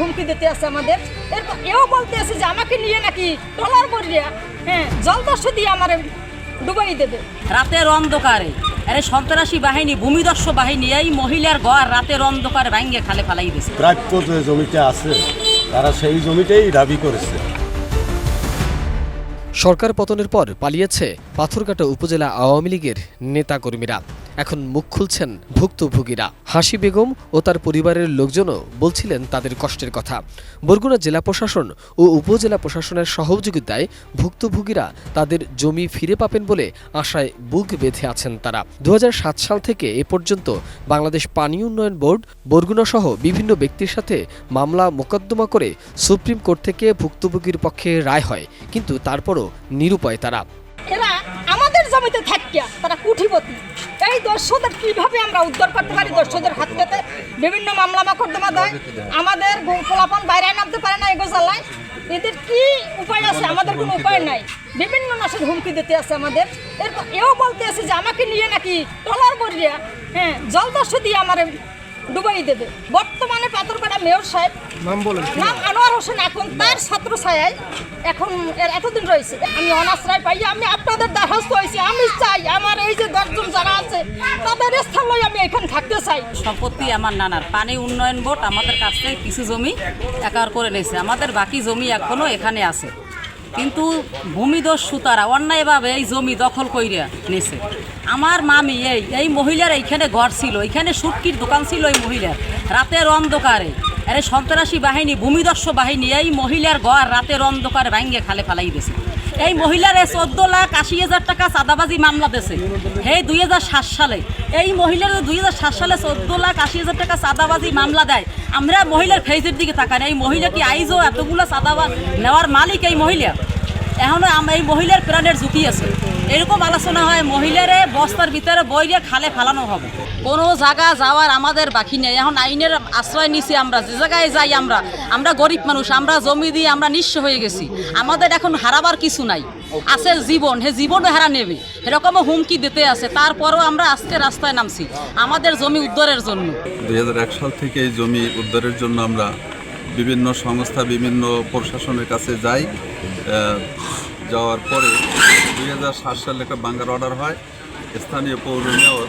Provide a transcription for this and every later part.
হুমকি দিতে আছে আমাদের। এরপর এও বলতে আছে যে আমাকে নিয়ে নাকি ট্রলার করিয়া জলদস্যু দিয়ে আমার ডুবাই দেবে। রাতের অন্ধকারে আরে সন্ত্রাসী বাহিনী, ভূমিদস্যু বাহিনী এই মহিলার ঘর রাতের অন্ধকারে ভাঙ্গে খালে ফালাই দিয়েছে। প্রাপ্য যে জমিটা আছে তারা সেই জমিটাই দাবি করেছে। সরকার পতনের পর পালিয়েছে পাথরঘাটা উপজেলা আওয়ামী লীগের নেতাকর্মীরা। এখন মুখ খুলছেন ভুক্তভোগীরা। হাসি বেগম ও তার পরিবারের লোকজনও বলছিলেন তাদের কষ্টের কথা। বরগুনা জেলা প্রশাসন ও উপজেলা প্রশাসনের সহযোগিতায় ভুক্তভোগীরা তাদের জমি ফিরে পাবেন বলে আশায় বুক বেঁধে আছেন তারা। 2007 সাল থেকে এ পর্যন্ত বাংলাদেশ পানি উন্নয়ন বোর্ড বরগুনা সহ বিভিন্ন ব্যক্তির সাথে মামলা মোকদ্দমা করে সুপ্রিম কোর্ট থেকে ভুক্তভোগীর পক্ষে রায় হয়, কিন্তু তারপরও নিরুপায় তারা। এরা আমাদের জমিতে থাকিয়া তারা কুঠিপতি। এই দস্যুদের কিভাবে আমরা উদ্ধার করতে পারি? দস্যুদের হাত পেতে বিভিন্ন মামলা মোকদ্দমা দেয়, আমাদের পোলাপন বাইরে নামতে পারে না এগো জ্বালায়। এদের কি উপায় আছে? আমাদের কোনো উপায় নাই। বিভিন্ন নাশের হুমকি দিতে আছে আমাদের। এরপর এও বলতে আছে যে আমাকে নিয়ে নাকি ট্রলার করিয়া জলদস্যু দিয়ে আমার ডুবাই দেবে। বর্তমানে পাথরঘাটা মেয়র সাহেব নাম আনোয়ার হোসেন, এখন তার ছাত্র ছায়ায় এখন এতদিন রয়েছে। আমি অনাশ্রয় পাই, আমি আপনাদের দ্বারস্থ হয়েছি। আমি চাই আমার এই যে 10 জন যারা আছে তাদের স্থান লই আমি এখানে থাকতে চাই। সম্পত্তি আমার নানার, পানি উন্নয়ন বোর্ড আমাদের কাছ থেকে কিছু জমি একার করে নিয়েছে, আমাদের বাকি জমি এখনো এখানে আছে। কিন্তু ভূমিদস্যু তারা অন্যায়ভাবে এই জমি দখল কইরা নিয়েছে। আমার মামি এই মহিলার এইখানে ঘর ছিল, এইখানে সুটকির দোকান ছিল এই মহিলার। রাতের অন্ধকারে আরে সন্ত্রাসী বাহিনী, ভূমিদস্যু বাহিনী এই মহিলার ঘর রাতের অন্ধকারে ভাঙ্গে খালে ফালাই দিয়েছে। এই মহিলার 14,80,000 টাকা চাঁদাবাজি মামলা দিয়েছে। হে 2007 সালে এই মহিলার 2007 সালে 14,80,000 টাকা চাঁদাবাজি মামলা দেয়। আমরা মহিলার ফেজের দিকে তাকান, এই মহিলা কি আইজও এতগুলো চাঁদাবাজ নেওয়ার মালিক এই মহিলা? এখনো এই মহিলার প্রাণের ঝুঁকি আছে। এরকম আলোচনা হয় মহিলারে বস্তার ভিতরে বইরে খালে ফালানো হবে। কোনো জায়গা যাওয়ার আমাদের বাকি নেই। এখন আইনের আশ্রয় নিছি আমরা, যে জায়গায় যাই আমরা গরিব মানুষ, আমরা জমি দিয়ে আমরা নিঃস্ব হয়ে গেছি। আমাদের এখন হারাবার কিছু নাই, আছে জীবন, হে জীবনও হারা নেবে এরকমও হুমকি দিতে আছে। তারপরও আমরা আজকে রাস্তায় নামছি আমাদের জমি উদ্ধারের জন্য। 2001 সাল থেকে এই জমি উদ্ধারের জন্য আমরা বিভিন্ন সংস্থা, বিভিন্ন প্রশাসনের কাছে যাই। যাওয়ার পরে 2007 সালে একটা বাঙ্গার অর্ডার হয়। স্থানীয় পৌর মেয়র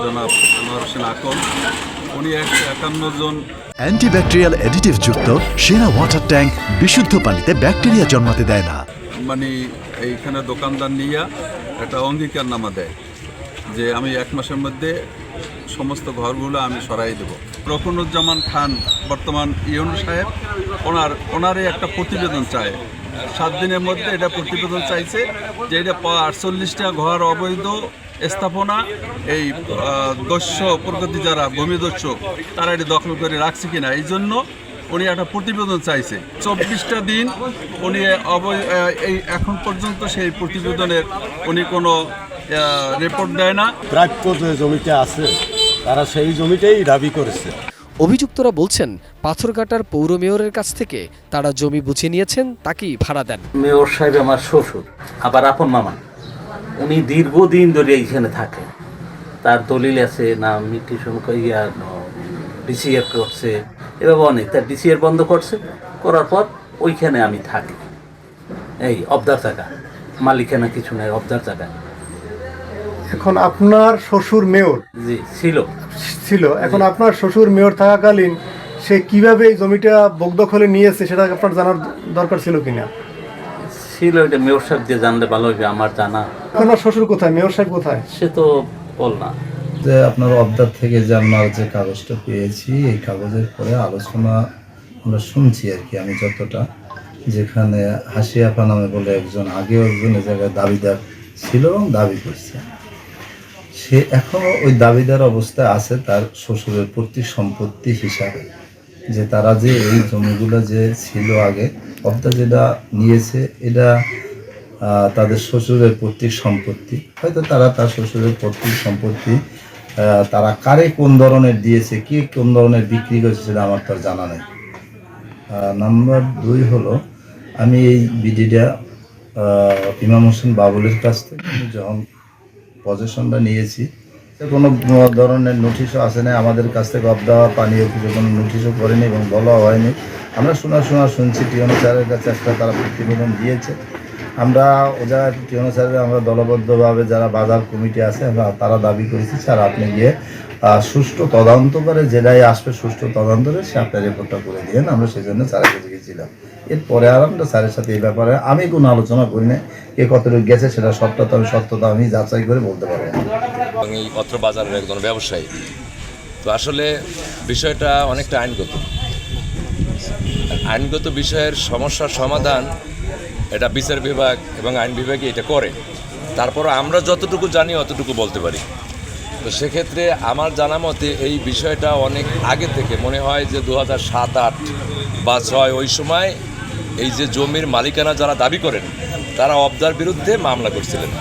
জনাব আনোয়ার হোসেন আকন, উনি 51 জন অ্যান্টিব্যাকটেরিয়াল অ্যাডিটিভ যুক্ত সেরা ওয়াটার ট্যাঙ্ক বিশুদ্ধ পানিতে ব্যাকটেরিয়া জন্মাতে দেয় না। মানে এইখানে দোকানদার নিয়ে একটা অঙ্গীকারনামা দেয় যে আমি 1 মাসের মধ্যে সমস্ত ঘরগুলো আমি সরাই দেব। রকনুজ্জামান খান বর্তমান ইউনো সাহেব, ওনারই একটা প্রতিবেদন চায়। 7 দিনের মধ্যে এটা প্রতিবেদন চাইছে যে এটা 48টা ঘর অবৈধ স্থাপনা এই দস্যু প্রকৃতি যারা ভূমিদস্যু তারা এটা দখল করে রাখছে কিনা, এই জন্য উনি একটা প্রতিবেদন চাইছে। 24টা দিন উনি এই এখন পর্যন্ত সেই প্রতিবেদনের উনি কোনো রিপোর্ট দেয় না। প্রাপ্য যে জমিটা আছে তারা সেই জমিটাই দাবি করেছে। অভিযুক্তরা বলছেন পাথরঘাটার পৌর মেয়রের কাছ থেকে তারা জমি বুঝে নিয়েছেন, তাকেই ভাড়া দেন। মেয়র সাহেব আমার শ্বশুর, আবার আপন মামা। উনি দীর্ঘদিন ধরে এইখানে থাকে, তার দলিল আছে, না মিটিশন ডিসিআর করছে, এভাবে অনেক। তার ডিসিআর বন্ধ করছে, করার পর ওইখানে আমি থাকি। এই অবদার জায়গা, মালিকানা কিছু নেই, অবদার জায়গা। এখন আপনার শ্বশুর মেয়র জি ছিল, এখন আপনার শ্বশুর মেয়র থাকাকালীন সে কিভাবে এই জমিটা বকদখলে নিয়েছে সেটা আপনার জানার দরকার ছিল কিনা? ছিল, এটা মেয়র সাহেব দিয়ে জানলে ভালো হবে, আমার জানা। আপনার শ্বশুর কোথায়, মেয়র সাহেব কোথায়? সে তো বল না। যে আপনার অবদার থেকে যে আমরা যে কাগজটা পেয়েছি, এই কাগজের পরে আলোচনা আমরা শুনছি আর কি। আমি যতটা, যেখানে হাসিয়াপা নামে বলে একজন আগেও একজন এ জায়গায় দাবিদার ছিল এবং দাবি করছে, সে এখনও ওই দাবিদার অবস্থায় আছে তার শ্বশুরের প্রতি সম্পত্তি হিসাবে, যে তারা যে এই জমিগুলো যে ছিল আগে অবদা যেটা নিয়েছে এটা তাদের শ্বশুরের প্রতি সম্পত্তি। হয়তো তারা তার শ্বশুরের প্রতি সম্পত্তি তারা কারে কোন ধরনের দিয়েছে, কি কোন ধরনের বিক্রি করেছে সেটা আমার তার জানা নেই। নাম্বার 2 হলো, আমি এই বিডিটা ইমাম হোসেন বাবুলের কাছ থেকে যখন পজিশনটা নিয়েছি, কোনো ধরনের নোটিশও আসে না আমাদের কাছ থেকে, দেওয়া পানি অফিসে কোনো নোটিশও করেনি এবং বলা হয়নি। আমরা শুনছি টিওনো স্যারের কাছে একটা তারা প্রতিবেদন দিয়েছে। আমরা ও জায়গায় টিওনো স্যারের আমরা দলবদ্ধভাবে যারা বাজার কমিটি আছে তারা দাবি করেছি, স্যার আপনি গিয়ে সুষ্ঠু তদন্ত করে যেটাই আসবে সুষ্ঠু তদন্ত করে সে আপনার রিপোর্টটা করে দিয়েন। আমরা সেই জন্য স্যারের কাছে গেছিলাম। এরপরে আর আমরা স্যারের সাথে এই ব্যাপারে আমি কোনো আলোচনা করি না, কে কতটুকু গেছে সেটা সত্যতা আমি যাচাই করে বলতে পারবো না। এবং এই অত্র বাজারের একজন ব্যবসায়ী, তো আসলে বিষয়টা অনেকটা আইনগত বিষয়ের সমস্যার সমাধান এটা বিচার বিভাগ এবং আইন বিভাগে এটা করে। তারপরও আমরা যতটুকু জানি অতটুকু বলতে পারি। তো সেক্ষেত্রে আমার জানা মতে এই বিষয়টা অনেক আগে থেকে মনে হয় যে 2007-08 বা 2006 ওই সময় এই যে জমির মালিকানা যারা দাবি করেন তারা অবদার বিরুদ্ধে মামলা করছিলেন।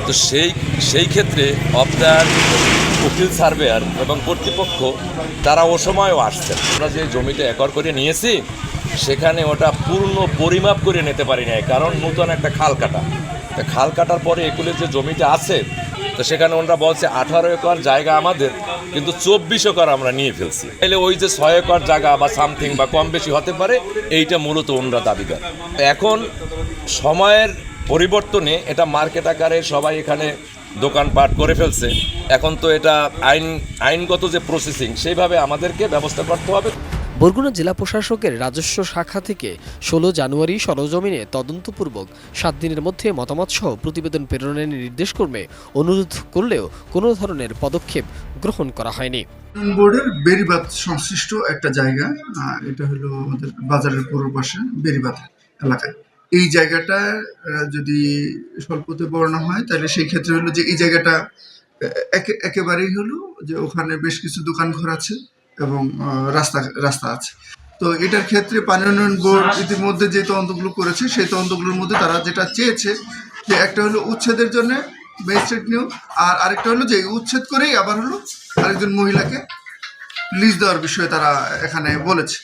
তো সেই ক্ষেত্রে অবদার উকিল সার্ভেয়ার এবং কর্তৃপক্ষ তারা ও সময়ও আসছেন। আমরা যে জমিটা একর করে নিয়েছি সেখানে ওটা পূর্ণ পরিমাপ করে নিতে পারি না, কারণ নতুন একটা খাল কাটা। তো খাল কাটার পরে এগুলো যে জমিটা আছে তো সেখানে ওনারা বলছে 18 একর জায়গা আমাদের, কিন্তু 24 একর আমরা নিয়ে ফেলছি। তাহলে ওই যে 6 একর জায়গা বা সামথিং বা কম বেশি হতে পারে, এইটা মূলত ওনারা দাবি করে। এখন সময়ের পরিবর্তনে এটা মার্কেট আকারে সবাই এখানে দোকানপাট করে ফেলছে। এখন তো এটা আইনগত যে প্রসেসিং সেইভাবে আমাদেরকে ব্যবস্থা করতে হবে। বরগুনা জেলা প্রশাসকের রাজস্ব শাখা থেকে 16 জানুয়ারি সরজমিনে তদন্তপূর্বক 7 দিনের মধ্যে মতামতসহ প্রতিবেদন প্রেরণের নির্দেশক্রমে অনুরোধ করলেও কোনো ধরনের পদক্ষেপ গ্রহণ করা হয়নি। বোর্ডের বেরিবাদ সংশ্লিষ্ট একটা জায়গা, এটা হলো আমাদের বাজারের পূর্ব পাশে বেরিবাদ এলাকায়। এই জায়গাটা যদি স্বল্পতে বর্ণনা হয় তাহলে সেই ক্ষেত্রে হলো যে এই জায়গাটা একেবারেই হলো যে ওখানে বেশ কিছু দোকান ঘর আছে এবং রাস্তা আছে। তো এটার ক্ষেত্রে পানি উন্নয়ন বোর্ড ইতিমধ্যে যে তদন্তগুলো করেছে সেই তদন্তগুলোর মধ্যে তারা যেটা চেয়েছে যে একটা হলো উচ্ছেদের জন্য ম্যাজিস্ট্রেট নিয়োগ, আর আরেকটা হলো যে উচ্ছেদ করেই আবার হলো আরেকজন মহিলাকে লিজ দেওয়ার বিষয়ে তারা এখানে বলেছে।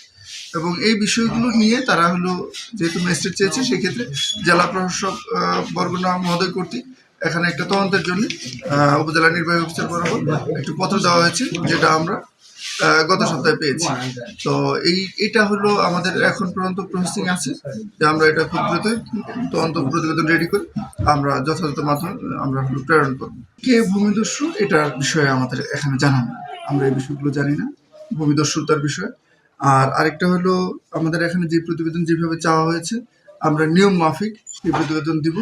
এবং এই বিষয়গুলো নিয়ে তারা হলো যেহেতু ম্যাজিস্ট্রেট চেয়েছে সেই ক্ষেত্রে জেলা প্রশাসক বরগুনা মহোদয় কর্তৃক এখানে একটা তদন্তের জন্য উপজেলা নির্বাহী অফিসার বরাবর একটু পত্র দেওয়া হয়েছে, যেটা আমরা গত সপ্তাহে পেয়েছি। তো এটা হলো আমাদের এখন পর্যন্ত প্রসেসিং আছে যে আমরা এটা খুব দ্রুত তদন্ত প্রতিবেদন রেডি করে আমরা যথাযথ মাধ্যমে আমরা হলো প্রেরণ করব। কে ভূমিদস্যু এটার বিষয়ে আমাদের এখানে জানানো, আমরা এই বিষয়গুলো জানি না ভূমিদস্যুতার বিষয়ে। আর আরেকটা হলো আমাদের এখানে যে প্রতিবেদন যেভাবে চাওয়া হয়েছে আমরা নিয়ম মাফিক সেই প্রতিবেদন দিব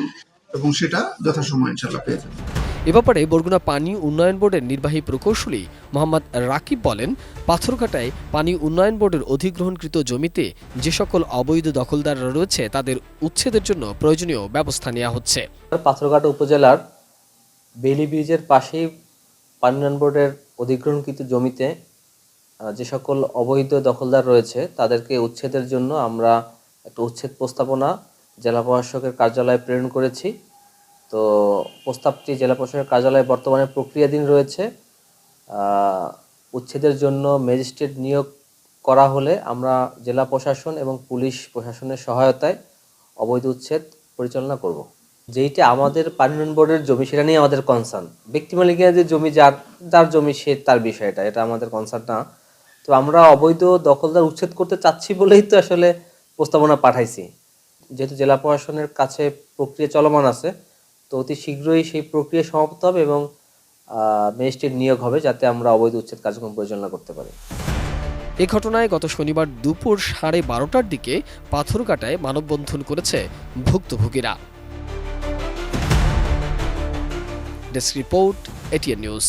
এবং সেটা যথাসময়ে ইনশাআল্লাহ পেয়ে যাবে। এ ব্যাপারে বরগুনা পানি উন্নয়ন বোর্ডের নির্বাহী প্রকৌশলী মোহাম্মদ রাকিব বলেন, পাথরঘাটায় পানি উন্নয়ন বোর্ডের অধিগ্রহণকৃত জমিতে যে সকল অবৈধ দখলদাররা রয়েছে তাদের উচ্ছেদের জন্য প্রয়োজনীয় ব্যবস্থা নেওয়া হচ্ছে। পাথরঘাটা উপজেলার বেইলি ব্রিজের পাশেই পানি উন্নয়ন বোর্ডের অধিগ্রহণকৃত জমিতে যে সকল অবৈধ দখলদার রয়েছে তাদেরকে উচ্ছেদের জন্য আমরা একটা উচ্ছেদ প্রস্তাবনা জেলা প্রশাসকের কার্যালয়ে প্রেরণ করেছি। তো প্রস্তাবটি জেলা প্রশাসকের কার্যালয়ে বর্তমানে প্রক্রিয়াধীন রয়েছে। উচ্ছেদের জন্য ম্যাজিস্ট্রেট নিয়োগ করা হলে আমরা জেলা প্রশাসন এবং পুলিশ প্রশাসনের সহায়তায় অবৈধ উচ্ছেদ পরিচালনা করব। যেইটা আমাদের পানি উন্নয়ন বোর্ডের জমি সেটা নিয়ে আমাদের কনসার্ন, ব্যক্তি মালিকানা যে জমি যার জমি সে তার বিষয়টা, এটা আমাদের কনসার্ন না। তো আমরা অবৈধ দখলদার উচ্ছেদ করতে চাচ্ছি বলেই তো আসলে প্রস্তাবনা পাঠাইছি। যেহেতু জেলা প্রশাসনের কাছে প্রক্রিয়া চলমান আছে, তো অতি শীঘ্রই সেই প্রক্রিয়া সমাপ্ত হবে এবং ম্যাজিস্ট্রেট নিয়োগ হবে যাতে আমরা অবৈধ উচ্ছেদ কার্যক্রম পরিচালনা করতে পারি। এ ঘটনায় গত শনিবার দুপুর 12:30টার দিকে পাথরঘাটায় মানববন্ধন করেছে ভুক্তভোগীরা। Desk report, ATN news.